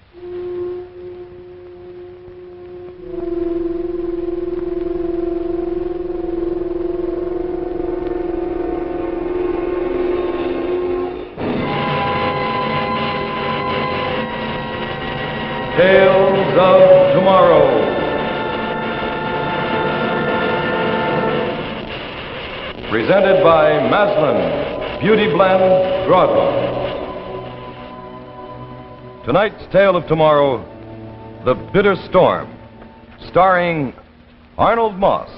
Tales of Tomorrow. Presented by Maslin, Beauty Blend, Broadway. Tonight's Tale of Tomorrow, The Bitter Storm, starring Arnold Moss.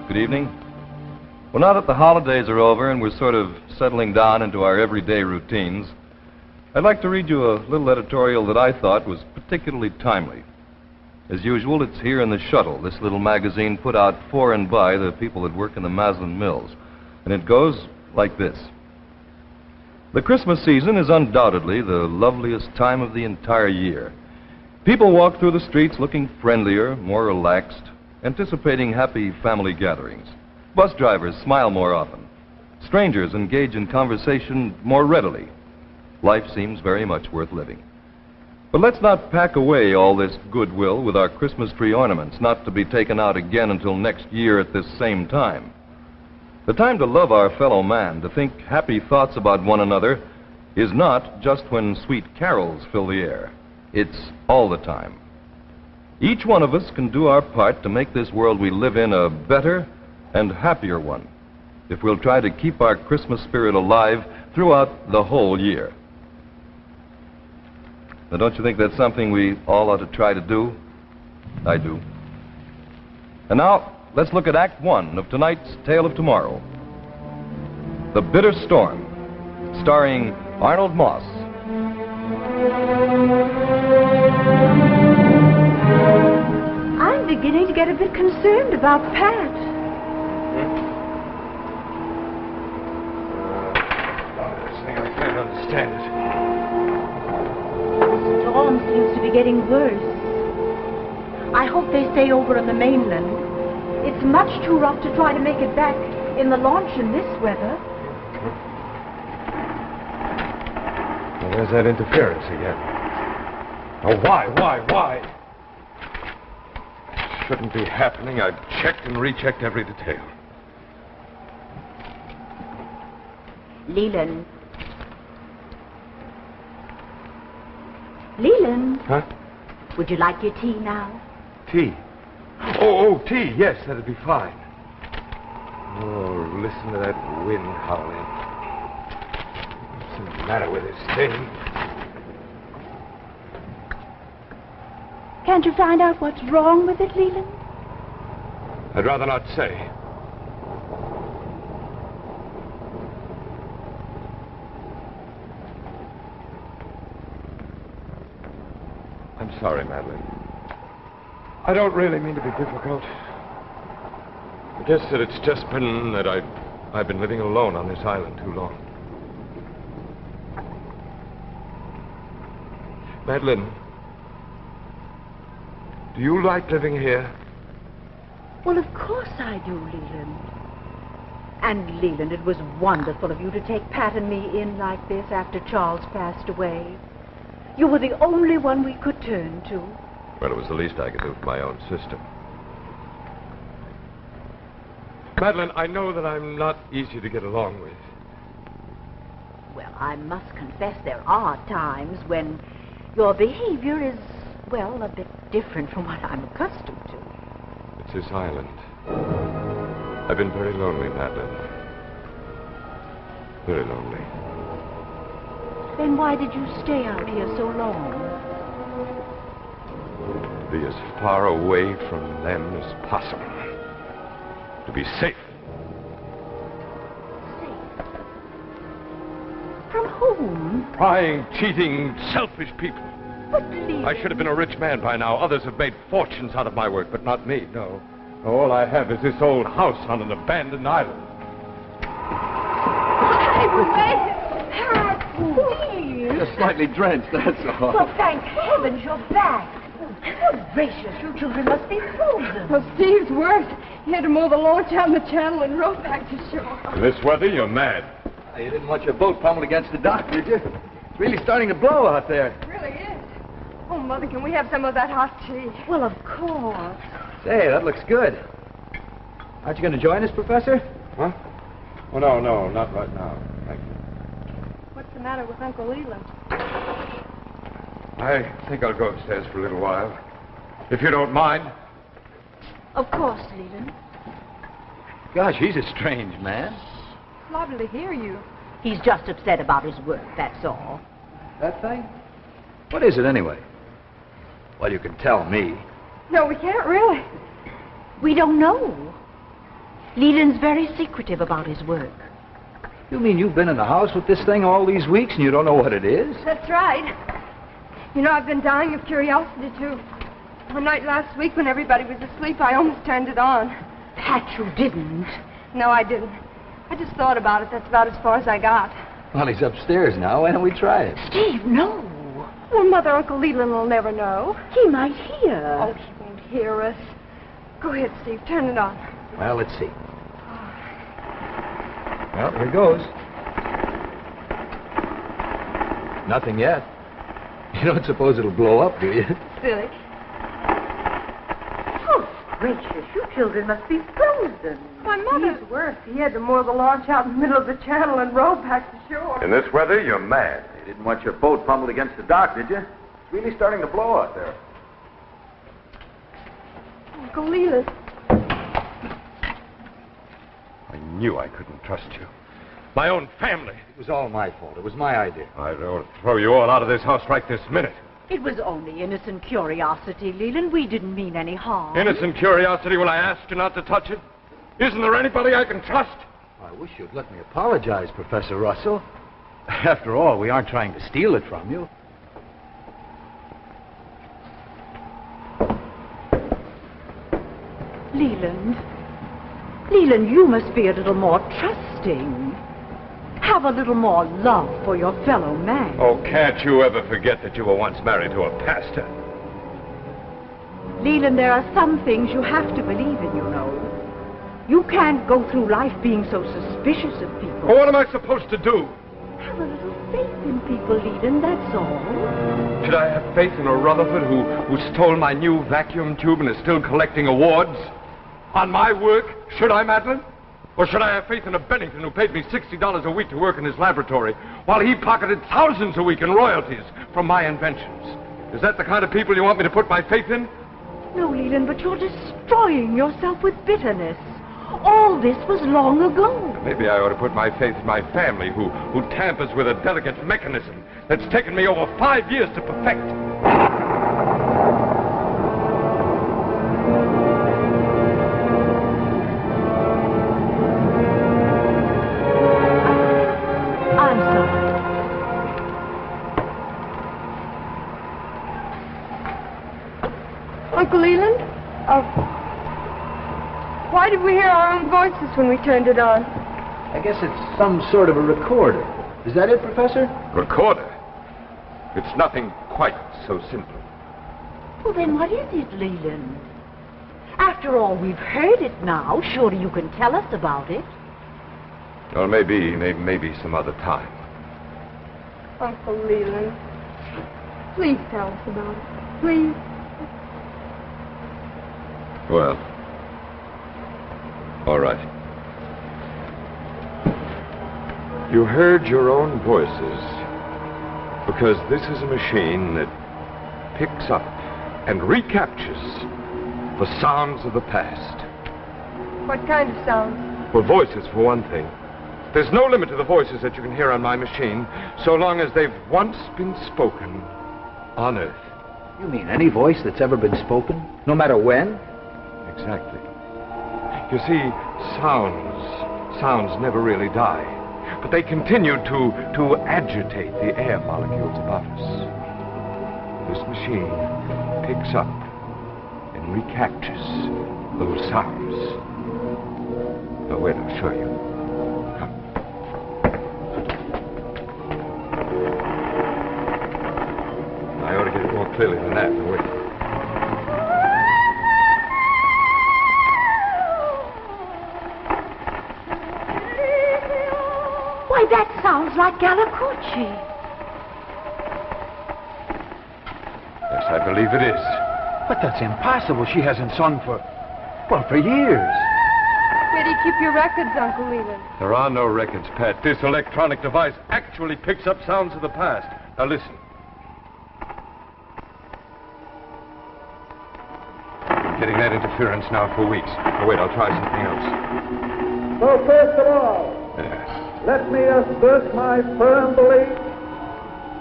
Good evening. Well, now that the holidays are over and we're sort of settling down into our everyday routines, I'd like to read you a little editorial that I thought was particularly timely. As usual, it's here in the Shuttle, this little magazine put out for and by the people that work in the Maslin Mills. And it goes like this. The Christmas season is undoubtedly the loveliest time of the entire year. People walk through the streets looking friendlier, more relaxed, anticipating happy family gatherings. Bus drivers smile more often. Strangers engage in conversation more readily. Life seems very much worth living. But let's not pack away all this goodwill with our Christmas tree ornaments, not to be taken out again until next year at this same time. The time to love our fellow man, to think happy thoughts about one another, is not just when sweet carols fill the air. It's all the time. Each one of us can do our part to make this world we live in a better and happier one, if we'll try to keep our Christmas spirit alive throughout the whole year. Now, don't you think that's something we all ought to try to do? I do. And now, let's look at Act One of tonight's Tale of Tomorrow. The Bitter Storm, starring Arnold Moss. I'm beginning to get a bit concerned about Pat. This thing, I can't understand it. The storm seems to be getting worse. I hope they stay over on the mainland. It's much too rough to try to make it back in the launch in this weather. Well, there's that interference again. Oh, why? Shouldn't be happening. I've checked and rechecked every detail. Leland. Leland. Huh? Would you like your tea now? Tea? Oh, tea. Yes, that'd be fine. Oh, listen to that wind howling. What's the matter with this thing? Can't you find out what's wrong with it, Leland? I'd rather not say. I'm sorry, Madeline. I don't really mean to be difficult. I guess that it's just been that I've been living alone on this island too long. Madeline, do you like living here? Well, of course I do, Leland. And, Leland, it was wonderful of you to take Pat and me in like this after Charles passed away. You were the only one we could turn to. Well, it was the least I could do for my own sister. Madeline, I know that I'm not easy to get along with. Well, I must confess there are times when your behavior is, well, a bit different from what I'm accustomed to. It's this island. I've been very lonely, Madeline. Very lonely. Then why did you stay out here so long? To be as far away from them as possible. To be safe. Safe? From whom? Prying, cheating, selfish people. But, Leland... I should have been a rich man by now. Others have made fortunes out of my work, but not me, no. All I have is this old house on an abandoned island. Pat, please. Just slightly drenched, that's all. Well, thank heavens you're back. Good gracious, you children must be frozen. Well, Steve's worse. He had to mow the launch out in the channel and row back to shore. In this weather, you're mad. You didn't want your boat pummeled against the dock, did you? It's really starting to blow out there. It really is. Oh, Mother, can we have some of that hot tea? Well, of course. Say, that looks good. Aren't you going to join us, Professor? Huh? Oh, no, not right now. Thank you. What's the matter with Uncle Leland? I think I'll go upstairs for a little while. If you don't mind. Of course, Leland. Gosh, he's a strange man. It's lovely to hear you. He's just upset about his work, that's all. That thing? What is it, anyway? Well, you can tell me. No, we can't really. We don't know. Leland's very secretive about his work. You mean you've been in the house with this thing all these weeks and you don't know what it is? That's right. You know, I've been dying of curiosity, too. One night last week when everybody was asleep, I almost turned it on. Pat, you didn't. No, I didn't. I just thought about it. That's about as far as I got. Well, he's upstairs now. Why don't we try it? Steve, no. Well, Mother, Uncle Leland will never know. He might hear. Oh, he won't hear us. Go ahead, Steve. Turn it on. Well, let's see. Well, here goes. Nothing yet. You don't suppose it'll blow up, do you? Silly. Oh, gracious, you children must be frozen. Why, Mother... He's worse. He had to moor the launch out in the middle of the channel and row back to shore. In this weather, you're mad. You didn't want your boat pummeled against the dock, did you? It's really starting to blow out there. Uncle Leland. I knew I couldn't trust you. My own family. It was all my fault. It was my idea. I don't throw you all out of this house right this minute. It was only innocent curiosity, Leland. We didn't mean any harm. Innocent curiosity when I asked you not to touch it? Isn't there anybody I can trust? I wish you'd let me apologize, Professor Russell. After all, we aren't trying to steal it from you. Leland. Leland, you must be a little more trusting. Have a little more love for your fellow man. Oh, can't you ever forget that you were once married to a pastor? Leland, there are some things you have to believe in, you know. You can't go through life being so suspicious of people. Well, what am I supposed to do? Have a little faith in people, Leland, that's all. Should I have faith in a Rutherford who stole my new vacuum tube and is still collecting awards? On my work? Should I, Madeline? Or should I have faith in a Bennington who paid me $60 a week to work in his laboratory while he pocketed thousands a week in royalties from my inventions? Is that the kind of people you want me to put my faith in? No, Leland, but you're destroying yourself with bitterness. All this was long ago. Maybe I ought to put my faith in my family who tampers with a delicate mechanism that's taken me over 5 years to perfect. I'm sorry. Uncle Leland? Why did we hear our own voices when we turned it on? I guess it's some sort of a recorder. Is that it, Professor? Recorder? It's nothing quite so simple. Well, then what is it, Leland? After all, we've heard it now. Surely you can tell us about it. Well, maybe some other time. Uncle Leland. Please tell us about it. Please. Well, all right. You heard your own voices because this is a machine that picks up and recaptures the sounds of the past. What kind of sounds? Well, voices, for one thing. There's no limit to the voices that you can hear on my machine, so long as they've once been spoken on Earth. You mean any voice that's ever been spoken? No matter when? Exactly. You see, sounds never really die, but they continue to agitate the air molecules about us. This machine picks up and recaptures those sounds. Now, wait, I'll show you. Come. I ought to get it more clearly than that. Now, wait. Why, that's sounds like Galacucci. Yes, I believe it is. But that's impossible. She hasn't sung for years. Where do you keep your records, Uncle Leland? There are no records, Pat. This electronic device actually picks up sounds of the past. Now listen. Getting that interference now for weeks. Oh, wait, I'll try something else. So first of all, Yes. let me assert my firm belief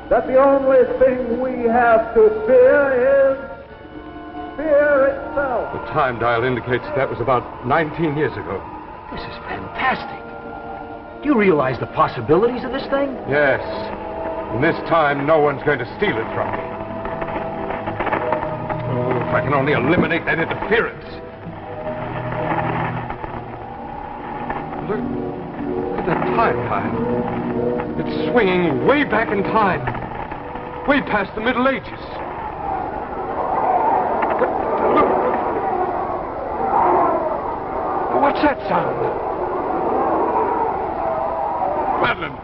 that the only thing we have to fear is fear itself. The time dial indicates that was about 19 years ago. This is fantastic. Do you realize the possibilities of this thing? Yes. And this time, no one's going to steal it from me. Oh, if I can only eliminate that interference. Look at that time dial. It's swinging way back in time. Way past the Middle Ages. Look. What's that sound? Madeline,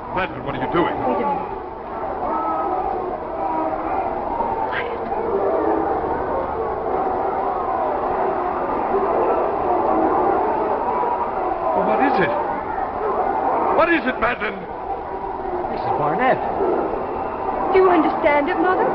what are you doing? Wait a minute. Quiet. Well, what is it? What is it, Madeline? Mrs. Barnett. Do you understand it, Mother?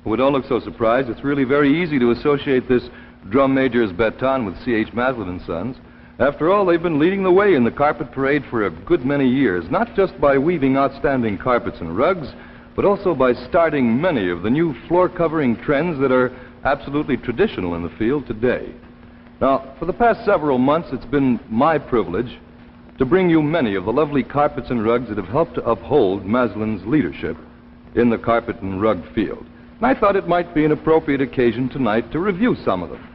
Well, don't look so surprised. It's really very easy to associate this drum major's baton with C.H. Maslin and Sons. After all, they've been leading the way in the carpet parade for a good many years, not just by weaving outstanding carpets and rugs, but also by starting many of the new floor-covering trends that are absolutely traditional in the field today. Now, for the past several months, it's been my privilege to bring you many of the lovely carpets and rugs that have helped to uphold Maslin's leadership in the carpet and rug field. And I thought it might be an appropriate occasion tonight to review some of them.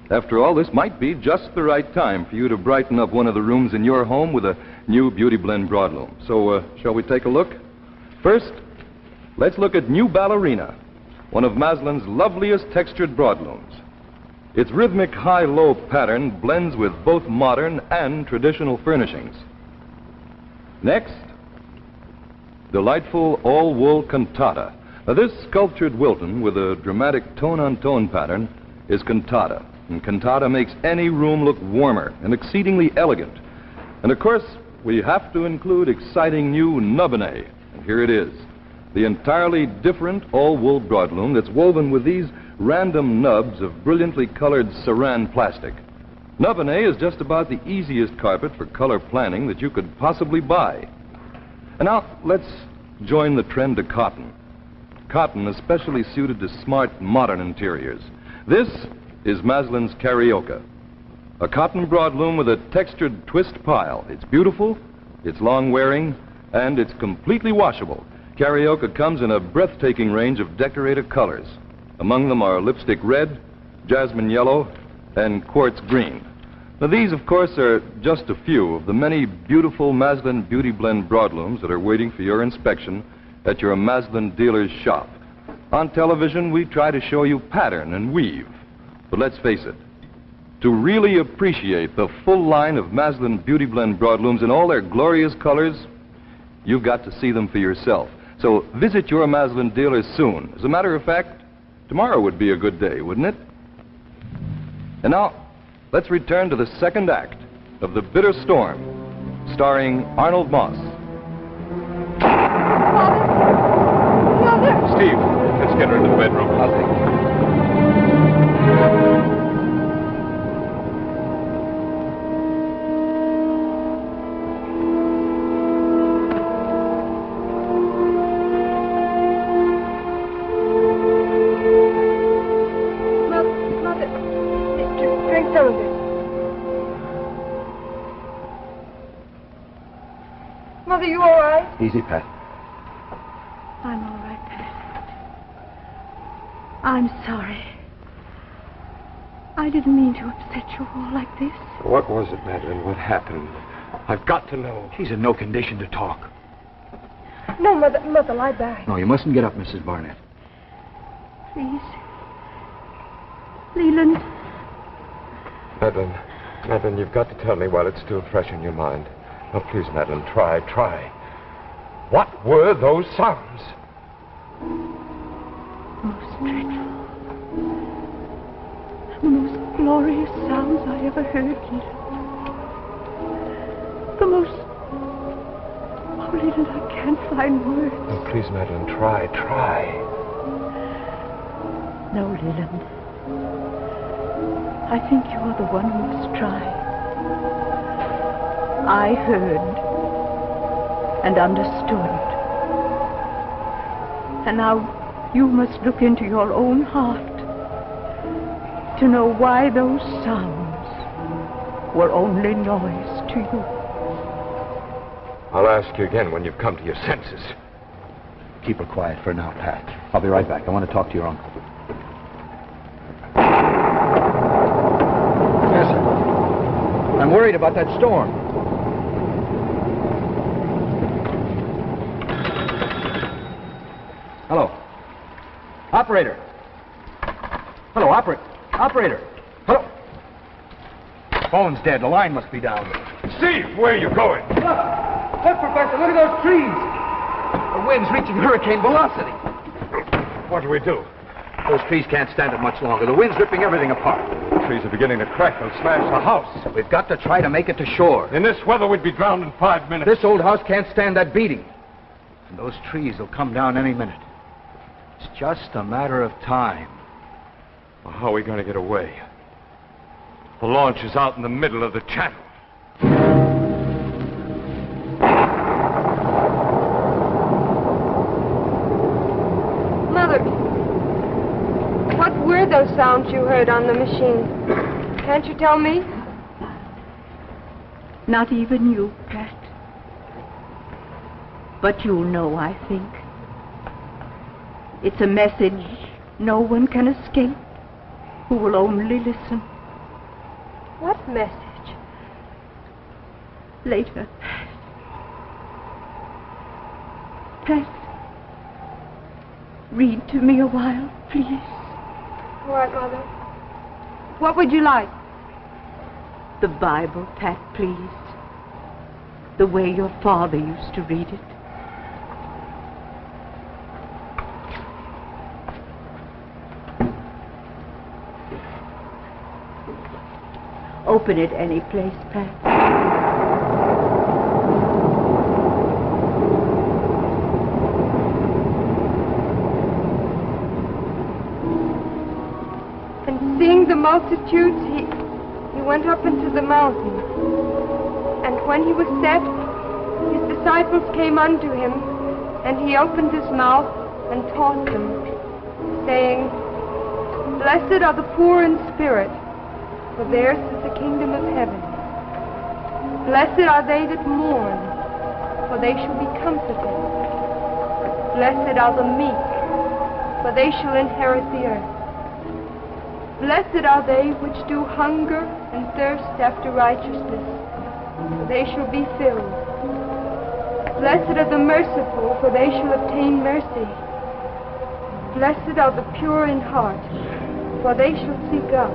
After all, this might be just the right time for you to brighten up one of the rooms in your home with a new Beauty Blend broadloom. So, shall we take a look? First, let's look at New Ballerina, one of Maslin's loveliest textured broadlooms. Its rhythmic high-low pattern blends with both modern and traditional furnishings. Next, delightful all-wool cantata. Now, this sculptured Wilton with a dramatic tone-on-tone pattern is cantata. And cantata makes any room look warmer and exceedingly elegant. And, of course, we have to include exciting new Nubonnet. And here it is, the entirely different all-wool broadloom that's woven with these random nubs of brilliantly colored saran plastic. Nubonnet is just about the easiest carpet for color planning that you could possibly buy. And now, let's join the trend to cotton. Cotton especially suited to smart, modern interiors. This is Maslin's Carioca, a cotton broadloom with a textured twist pile. It's beautiful, it's long-wearing, and it's completely washable. Carioca comes in a breathtaking range of decorative colors. Among them are lipstick red, jasmine yellow, and quartz green. Now, these, of course, are just a few of the many beautiful Maslin Beauty Blend broadlooms that are waiting for your inspection at your Maslin dealer's shop. On television, we try to show you pattern and weave. But let's face it, to really appreciate the full line of Maslin Beauty Blend broadlooms in all their glorious colors, you've got to see them for yourself. So visit your Maslin dealer soon. As a matter of fact, tomorrow would be a good day, wouldn't it? And now, let's return to the second act of The Bitter Storm, starring Arnold Moss. Mother! Steve, let's get her into the bedroom. I'll take it. Mother, None of it. Mother, you all right? Easy, Pat. I'm all right, Pat. I'm sorry. I didn't mean to upset you all like this. What was it, Madeline? What happened? I've got to know. She's in no condition to talk. No, Mother, lie back. No, you mustn't get up, Mrs. Barnett. Please. Leland. Madeline, you've got to tell me while it's still fresh in your mind. Oh, please, Madeline, try. What were those sounds? Most dreadful. The most glorious sounds I ever heard, Leland. The most... Oh, Leland, I can't find words. Oh, please, Madeline, try. No, Leland. I think you're the one who must try. I heard and understood. And now you must look into your own heart to know why those sounds were only noise to you. I'll ask you again when you've come to your senses. Keep her quiet for now, Pat. I'll be right back. I want to talk to your uncle. Yes, sir. I'm worried about that storm. Hello. Operator. Hello, operator. Hello. Phone's dead. The line must be down. Steve, where are you going? Look, Professor, look at those trees. The wind's reaching hurricane velocity. What do we do? Those trees can't stand it much longer. The wind's ripping everything apart. The trees are beginning to crack and smash the house. We've got to try to make it to shore. In this weather, we'd be drowned in 5 minutes. This old house can't stand that beating. And those trees will come down any minute. It's just a matter of time. Well, how are we going to get away? The launch is out in the middle of the channel. Mother, what were those sounds you heard on the machine? Can't you tell me? Not even you, Pat. But you'll know, I think. It's a message no one can escape who will only listen. What message? Later, Pat, read to me a while, please. All right, Mother. What would you like? The Bible, Pat, please. The way your father used to read it. Open it any place, Pat. And seeing the multitudes, he went up into the mountain. And when he was set, his disciples came unto him, and he opened his mouth and taught them, saying, Blessed are the poor in spirit, for theirs is the kingdom of heaven. Blessed are they that mourn, for they shall be comforted. Blessed are the meek, for they shall inherit the earth. Blessed are they which do hunger and thirst after righteousness, for they shall be filled. Blessed are the merciful, for they shall obtain mercy. Blessed are the pure in heart, for they shall see God.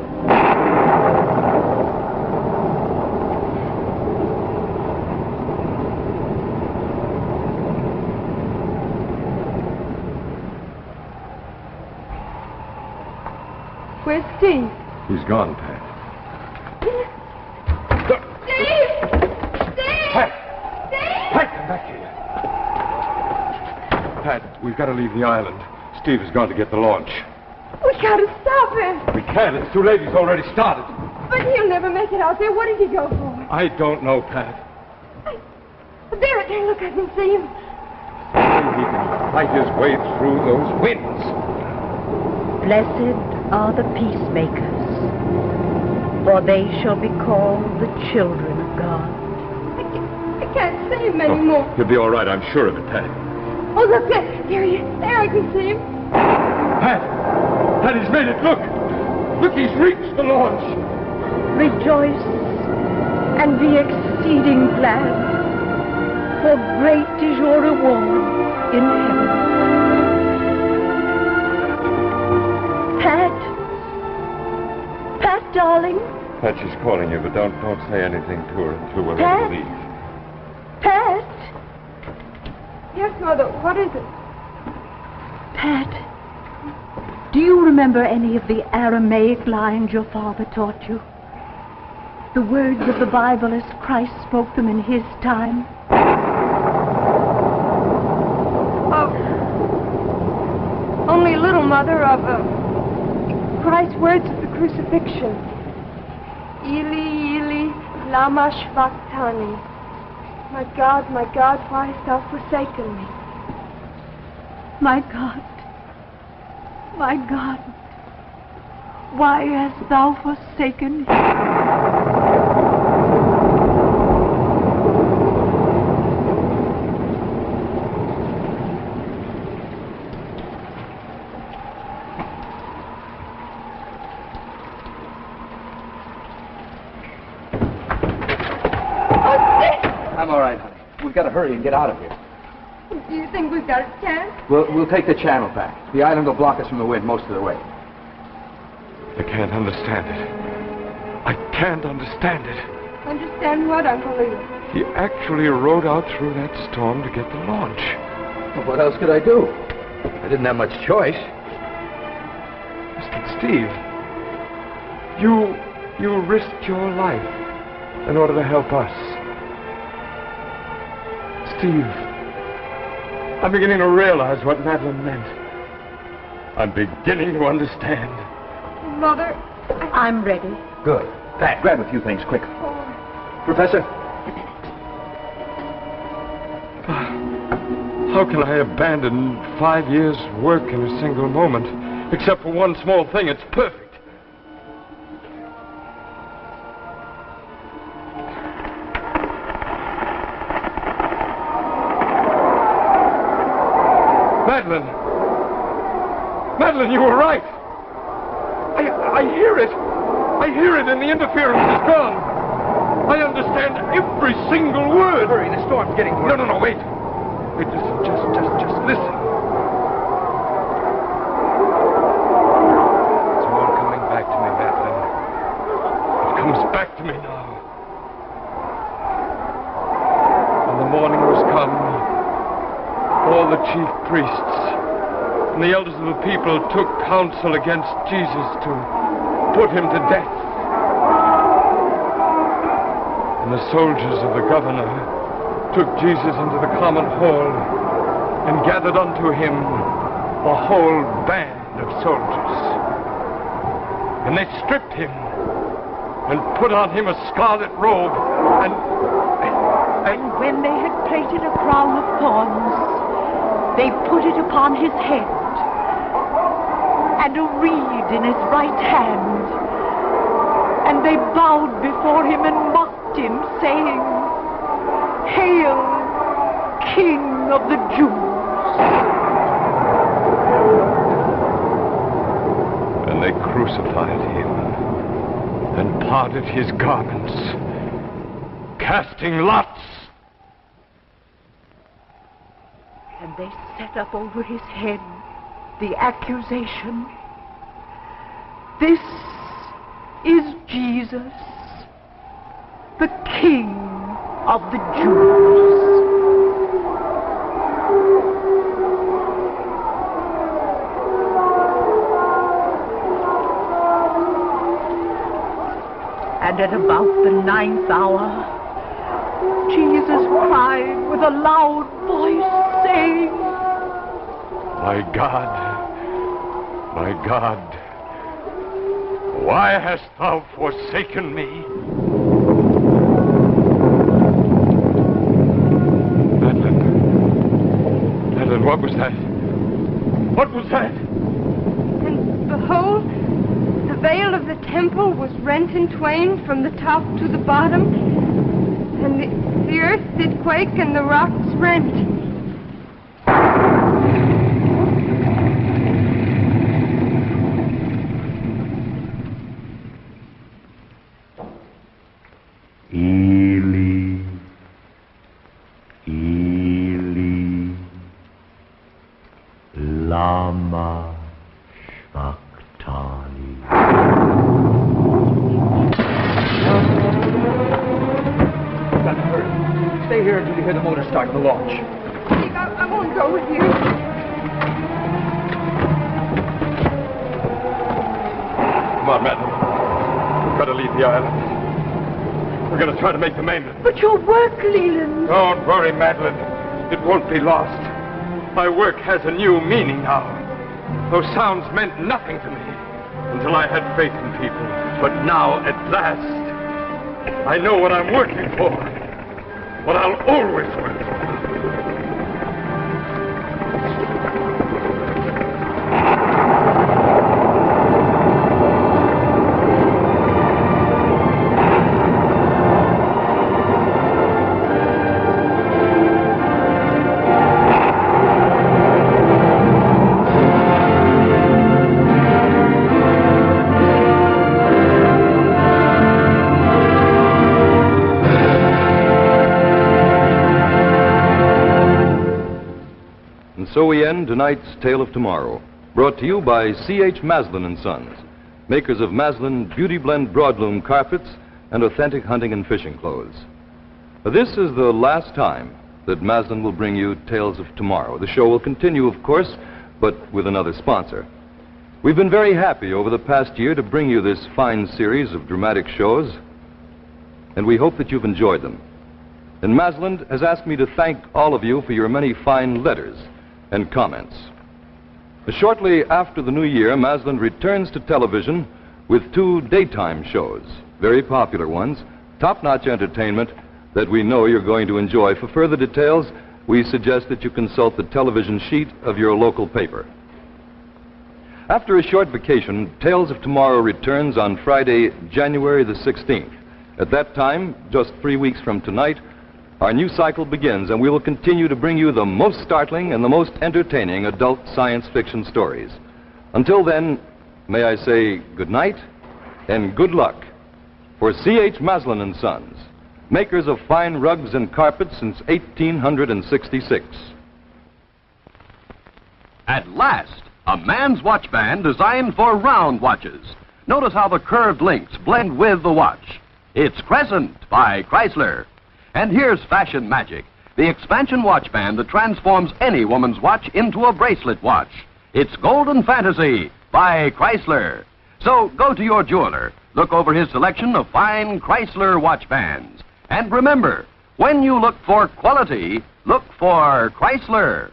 Where's Steve? He's gone, Pat. Steve! Steve! Pat! Steve! Pat, come back here. Pat, we've got to leave the island. Steve has gone to get the launch. We gotta stop him! We can't. It's too late. He's already started. But he'll never make it out there. What did he go for? I don't know, Pat. There, look, I can see him. Maybe he can fight his way through those winds. Blessed are the peacemakers, For they shall be called the children of God. I can't see him anymore. You'll be all right, I'm sure of it, Patty. Oh, look, there he is. There, I can see him. Pat! Pat, he's made it, look! Look, he's reached the launch! Rejoice and be exceeding glad, for great is your reward in heaven. Pat? Pat, darling? Pat, she's calling you, but don't say anything to her until we're Pat? ready to leave. Pat? Yes, Mother, what is it? Pat, do you remember any of the Aramaic lines your father taught you? The words of the Bible as Christ spoke them in his time? Only a little, Mother, of Christ's words at the crucifixion. Eli, Eli, lama shvachtani. My God, why hast thou forsaken me? My God, why hast thou forsaken me? I'm all right, honey. We've got to hurry and get out of here. Do you think we've got a chance? We'll take the channel back. The island will block us from the wind most of the way. I can't understand it. I can't understand it. Understand what, Uncle Leo? He actually rode out through that storm to get the launch. Well, what else could I do? I didn't have much choice. Mr. Steve, you risked your life in order to help us. Steve, I'm beginning to realize what Madeline meant. I'm beginning to understand. Mother, I'm ready. Good. Pat, grab a few things, quick. Professor? How can I abandon 5 years' work in a single moment? Except for one small thing, it's perfect. Madeline! Madeline, you were right! I hear it! I hear it, and the interference is gone! I understand every single word! Hurry, the storm's getting worse. No, wait! Wait, listen, just listen. It's all coming back to me, Madeline. It comes back to me now. When the morning was come, all the chief priests and the elders of the people took counsel against Jesus to put him to death. And the soldiers of the governor took Jesus into the common hall and gathered unto him a whole band of soldiers. And they stripped him and put on him a scarlet robe and when they had plaited a crown of thorns, they put it upon his head, and a reed in his right hand. And they bowed before him and mocked him, saying, "Hail, King of the Jews!" And they crucified him and parted his garments, casting lots. And they set up over his head the accusation, "This is Jesus, the King of the Jews." And at about the 9th hour, Jesus cried with a loud voice, saying, My God, why hast thou forsaken me? Madeline, what was that? What was that? and behold, the veil of the temple was rent in twain from the top to the bottom, and the earth did quake and the rocks rent. Eli, Eli, lama sabachthani. That's her. Stay here until you hear the motor start the launch. Steve, I won't go with you. Come on, Madeline. We've got to leave the island. We're going to try to make the mainland. But your work, Leland. Don't worry, Madeline. It won't be lost. My work has a new meaning now. Those sounds meant nothing to me until I had faith in people. But now, at last, I know what I'm working for. What I'll always work for. So we end tonight's Tale of Tomorrow, brought to you by C.H. Maslin & Sons, makers of Maslin Beauty Blend Broadloom carpets and authentic hunting and fishing clothes. This is the last time that Maslin will bring you Tales of Tomorrow. The show will continue, of course, but with another sponsor. We've been very happy over the past year to bring you this fine series of dramatic shows, and we hope that you've enjoyed them. And Maslin has asked me to thank all of you for your many fine letters and comments. Shortly after the new year, Maslin returns to television with 2 daytime shows, very popular ones, top-notch entertainment that we know you're going to enjoy. For further details, we suggest that you consult the television sheet of your local paper. After a short vacation, Tales of Tomorrow returns on Friday, January the 16th. At that time, just 3 weeks from tonight, our new cycle begins, and we will continue to bring you the most startling and the most entertaining adult science fiction stories. Until then, may I say good night and good luck for C.H. Maslin & Sons, makers of fine rugs and carpets since 1866. At last, a man's watch band designed for round watches. Notice how the curved links blend with the watch. It's Crescent by Chrysler. And here's fashion magic, the expansion watch band that transforms any woman's watch into a bracelet watch. It's Golden Fantasy by Chrysler. So go to your jeweler, look over his selection of fine Chrysler watch bands. And remember, when you look for quality, look for Chrysler.